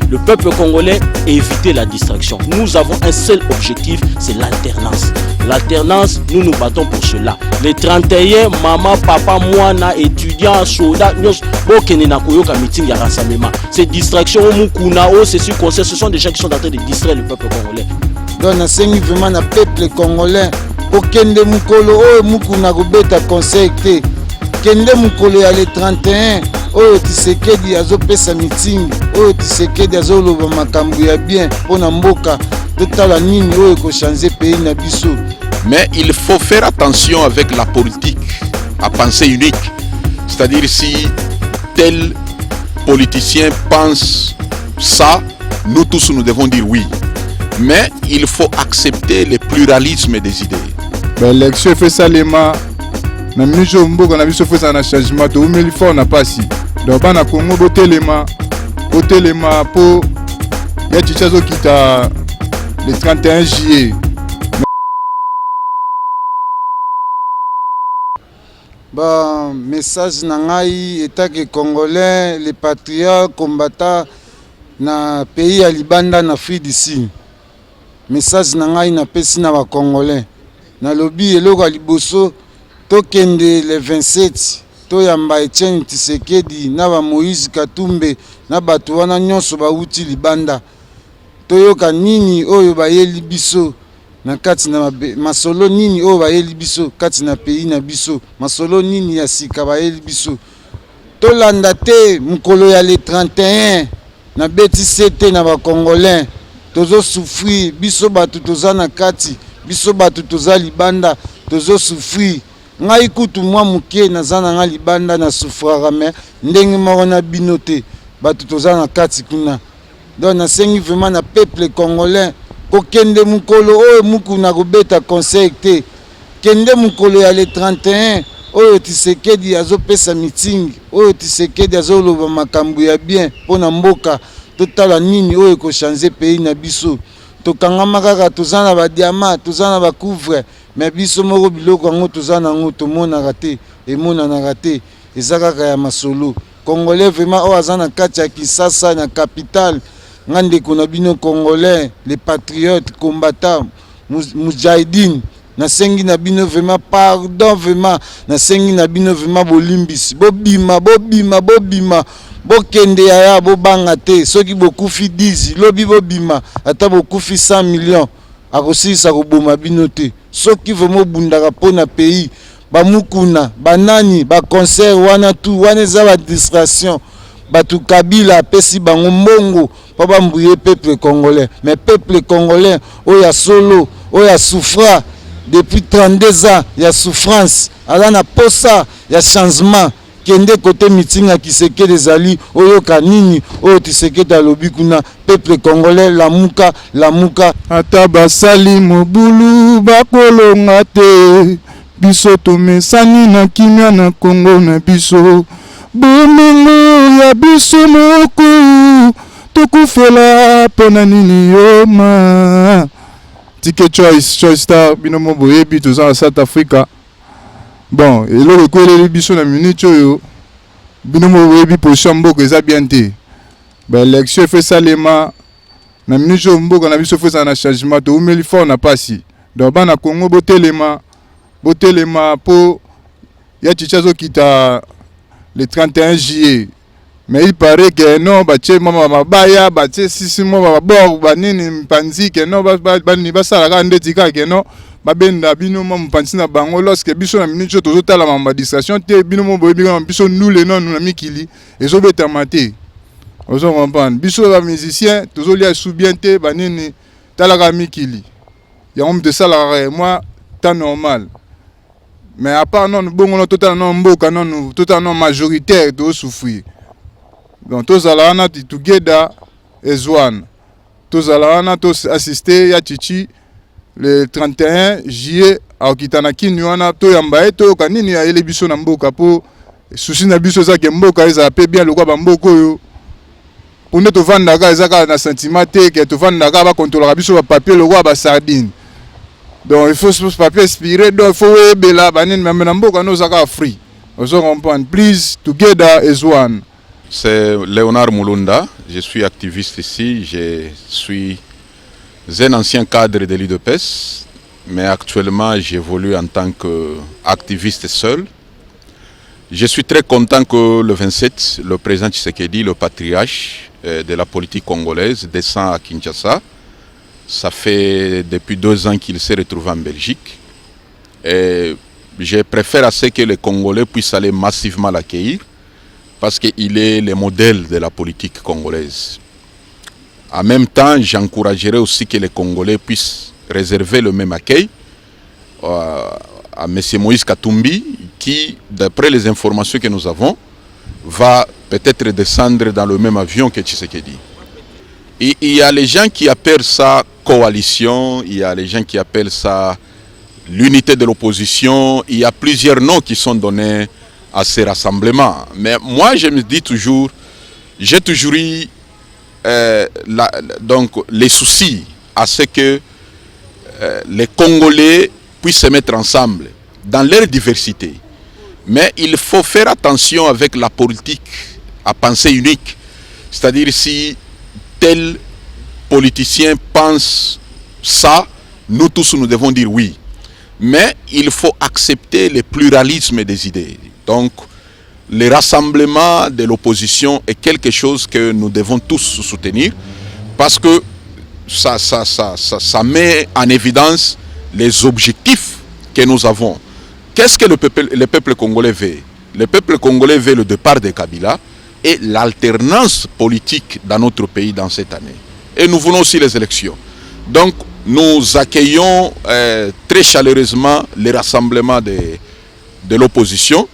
le peuple congolais et éviter la distraction. Nous avons un seul objectif, c'est l'alternance. L'alternance, nous nous battons pour cela. Les 31, maman, papa, moi, étudiants, soldats, meeting à rassemblement. Ces distractions, ce sont des gens qui sont en train de distraire le peuple congolais. Donc, nous vraiment le peuple congolais. Okende mukolo oyo mukuna kobeta conseil te. Kende mukolo ya le 31 oyo Tshisekedi azopesa meeting, oyo Tshisekedi azoloba makambo ya bien pona mboka totala nini oyo ko changer pays na biso. Mais il faut faire attention avec la politique à pensée unique. C'est-à-dire si tel politicien pense ça, nous tous nous devons dire oui. Mais il faut accepter le pluralisme des idées. L'élection fait ça les mains. Na minjo mboka na biso fait ça na changement to umeli fort na pasi. Donc bana Congo botelema po ya chichazo kita le 31 juillet. Bon, message nangai état que congolais, les patriotes combattants na pays ya libanda na Afrique d'ici. Message nangai na pesi na ba congolais. Na lobby eloko ya liboso tokende le 27 to yamba Etienne Tshisekedi na ba Moïse Katumbe na bato wana nyonso bauti libanda. Toyoka nini oyo bayeli biso na kati na masolo nini oyo bayeli biso kati na pays na biso. Masolo nini ya sika bayeli biso. Tolanda te mukolo ya le 31 na beti sete na ba congolais. Tozo souffrir biso batu toza na kati. Biso batu toza libanda tozo souffrir. Ngai kutu mwa muke nazana nga libanda na souffrira mais ndenge moko na binote batu toza na kati kuna. Donc nasengi vraiment na peuple congolais ko kende mukolo oyo mukuna kobeta conseil te. Kende mukolo ya le 31 oyo Tshisekedi azopesa meeting, oyo Tshisekedi azoloba makambo ya bien pona mboka totala nini oyo ko changer pays na biso. Tokangama kaka tozana ba diamant, tozana ba couvre, mais biso moko biloko ngo tozana ngo tomona raté, emona na raté, ezaka ya masolo. Congolais vraiment o azana kati ya Kinshasa na capitale, ngande kuna bino congolais, les patriotes combattants, mujahideen, na sengi na bino vraiment pardon vraiment, na sengi na bino vraiment bolimbisi, bobima. Bokende ya bobanga te soki bokufi 10 lobi bobima ata bokufi 100 millions akosisa koboma bino te soki vraiment bundaka pona pays bamukuna banani ba concert wana tu wana za ba distraction batu Kabila pesi bango mbongo pa bambuye peuple congolais mais peuple congolais oya solo oya souffra depuis 32 ans ya souffrance ala na posa ya changement. Kende côté meeting à Tshisekedi ezali oyo kanini oyo Tshisekedi alobi kuna peuple congolais lamuka ata basali mobulu bakolonga te biso tomesani na kimia na Kongo na biso bomengo ya biso moko tokufela pona nini yoma Ticket Choice Star binomo boyebi toza na South Africa. Bon, et le coulé biso na minute yo bino mo webi position mboko eza bien te. Ba élection fait ça les ma na minute mboko na biso fait ça na changement to umeli fort na pasi. Donc bana Congo botelema po ya chichazo kita le 31 juillet. Mais il paraît que non ba che mama mabaya ba che sisi mama bor ba nini mpanzi que non ba ni ba sala ka ndeti ka que non babenda bino mo mpanzi na bango lorsque biso na minute tozotala ma distraction te bino mo boyebi ka biso nous les non na mikili ezobeta maté ozo comprendre biso ba musicien tozolia sou bien te ba nini tala ka mikili ya homme de salarié moi temps normal mais à part non bongo total non mboka non total non majoritaire to souffrir. Donc tous alana together as one. Tous alana tous assister ya chichi le 31 juillet au kitana kinywana to yamba to kanini ya ele biso na mboka po susi na biso za ke mboka eza pe bien lokwa ba mboko yo. Pour to vanda ka eza ka na sentiment te ke to vanda ka ba contrôler biso ba papier lokwa ba sardine. Donc il faut ce papier inspiré donc il faut bela banine même na mboka no za ka free. Ozo comprendre please together as one. C'est Léonard Mulunda, je suis activiste ici, je suis un ancien cadre de l'UDPS, mais actuellement j'évolue en tant qu'activiste seul. Je suis très content que le 27, le président Tshisekedi, le patriarche de la politique congolaise, descend à Kinshasa. Ça fait depuis 2 ans qu'il s'est retrouvé en Belgique. Et je préfère à ce que les Congolais puissent aller massivement l'accueillir parce qu'il est le modèle de la politique congolaise. En même temps, j'encouragerais aussi que les Congolais puissent réserver le même accueil à M. Moïse Katumbi, qui, d'après les informations que nous avons, va peut-être descendre dans le même avion que Tshisekedi. Et il y a les gens qui appellent ça coalition, il y a les gens qui appellent ça l'unité de l'opposition, il y a plusieurs noms qui sont donnés à ces rassemblements. Mais moi, je me dis toujours, j'ai toujours eu donc, les soucis à ce que les Congolais puissent se mettre ensemble dans leur diversité. Mais il faut faire attention avec la politique à pensée unique. C'est-à-dire si tel politicien pense ça, nous tous nous devons dire oui. Mais il faut accepter le pluralisme des idées. Donc, le rassemblement de l'opposition est quelque chose que nous devons tous soutenir parce que ça met en évidence les objectifs que nous avons. Qu'est-ce que le peuple congolais veut? Le peuple congolais veut le départ de Kabila et l'alternance politique dans notre pays dans cette année. Et nous voulons aussi les élections. Donc, nous accueillons très chaleureusement les rassemblements de l'opposition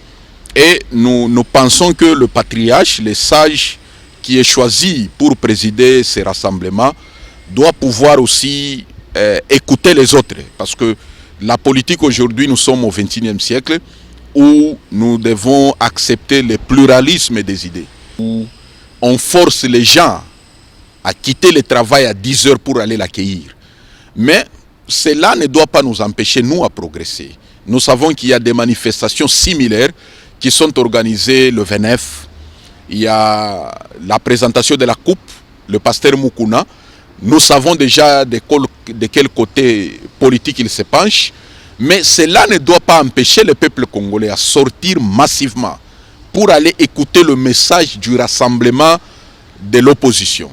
et nous pensons que le patriarche, le sage qui est choisi pour présider ces rassemblements, doit pouvoir aussi écouter les autres. Parce que la politique aujourd'hui, nous sommes au XXIe siècle où nous devons accepter le pluralisme des idées. Où on force les gens à quitter le travail à 10 heures pour aller l'accueillir. Mais cela ne doit pas nous empêcher, nous, à progresser. Nous savons qu'il y a des manifestations similaires qui sont organisées le 29. Il y a la présentation de la coupe, le pasteur Mukuna. Nous savons déjà de quel côté politique il se penche. Mais cela ne doit pas empêcher le peuple congolais à sortir massivement pour aller écouter le message du rassemblement de l'opposition.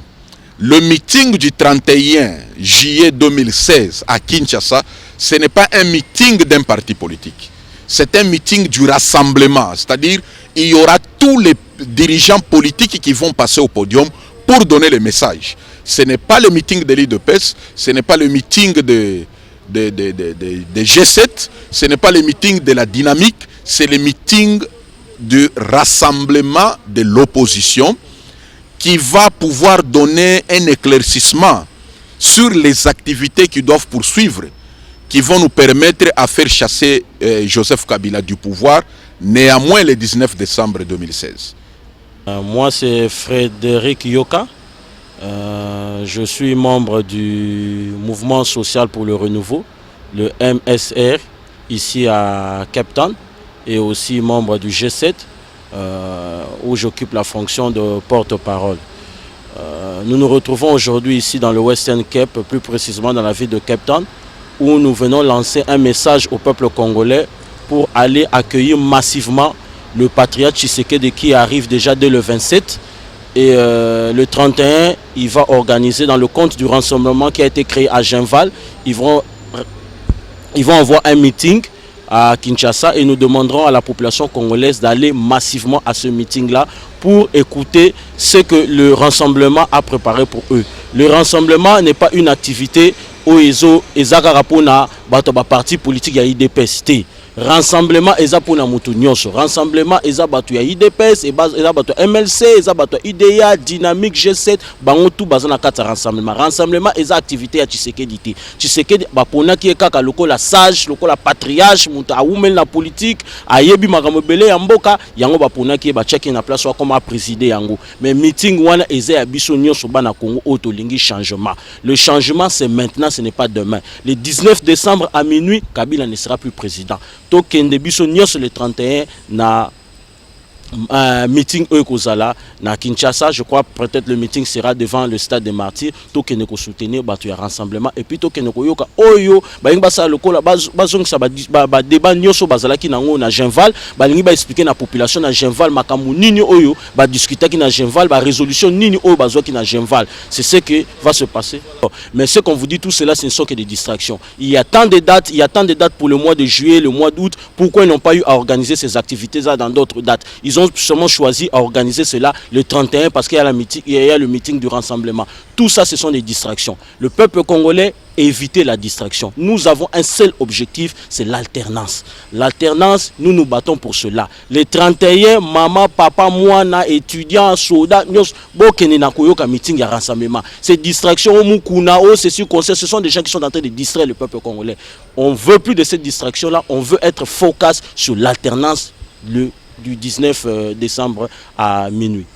Le meeting du 31 juillet 2016 à Kinshasa, ce n'est pas un meeting d'un parti politique. C'est un meeting du rassemblement. C'est-à-dire, il y aura tous les dirigeants politiques qui vont passer au podium pour donner le message. Ce n'est pas le meeting de l'UDPS, ce n'est pas le meeting de G7, ce n'est pas le meeting de la dynamique, c'est le meeting du rassemblement de l'opposition qui va pouvoir donner un éclaircissement sur les activités qui doivent poursuivre, qui vont nous permettre à faire chasser Joseph Kabila du pouvoir, néanmoins le 19 décembre 2016. Moi, c'est Frédéric Yoka. Je suis membre du Mouvement social pour le renouveau, le MSR, ici à Cape Town, et aussi membre du G7, où j'occupe la fonction de porte-parole. Nous nous retrouvons aujourd'hui ici dans le Western Cape, plus précisément dans la ville de Cape Town, où nous venons lancer un message au peuple congolais pour aller accueillir massivement le patriarche Tshisekedi qui arrive déjà dès le 27. Et le 31, il va organiser dans le compte du rassemblement qui a été créé à Genval. Ils vont avoir un meeting à Kinshasa et nous demanderons à la population congolaise d'aller massivement à ce meeting-là pour écouter ce que le rassemblement a préparé pour eux. Le rassemblement n'est pas une activité où ils ont des partis politiques à IDPS. Rassemblement eza pona mutu nyonso. Rassemblement eza batu ya IDPS, eza batu MLC, eza batu IDEA, Dynamique, G7, bango tout bazana kata rassemblement. Rassemblement eza activité ya Tshisekedi te. Tshisekedi bapona ki kaka lokola sage, lokola patriarche, mutu awumel na politique, ayebi makambo belé ya mboka, yango bapona ki ba check na place wa comme présider yango. Mais meeting wana eza ya biso nyonso bana Congo auto lingi changement. Le changement c'est maintenant, ce n'est pas demain. Le 19 décembre à minuit, Kabila ne sera plus président. Tokende biso nyonso le 31 na meeting Kozala na Kinshasa, je crois peut-être le meeting sera devant le stade des Martyrs, to que ne soutenir batu ya rassemblement et puis to que ne yoka oyo ba inga sa lokola bazong sa ba débat nyoso bazala ki nango na Genval ba lingi ba expliquer na population na Genval makamu nini oyo ba discuter ki na Genval ba résolution nini oyo bazwa ki na Genval. C'est ce que va se passer. Mais ce qu'on vous dit, tout cela ce ne sont que des distractions. Il y a tant de dates pour le mois de juillet, le mois d'août. Pourquoi ils n'ont pas eu à organiser ces activités là dans d'autres dates? Ils ont seulement choisi à organiser cela le 31 parce qu'il y a le meeting du rassemblement. Tout ça, ce sont des distractions. Le peuple congolais, éviter la distraction. Nous avons un seul objectif, c'est l'alternance. L'alternance, nous nous battons pour cela. Les 31, maman, papa, moi, étudiants, soldats, meeting et rassemblement. Ces distractions, ce sont des gens qui sont en train de distraire le peuple congolais. On ne veut plus de cette distraction-là, on veut être focus sur l'alternance du 19 décembre à minuit.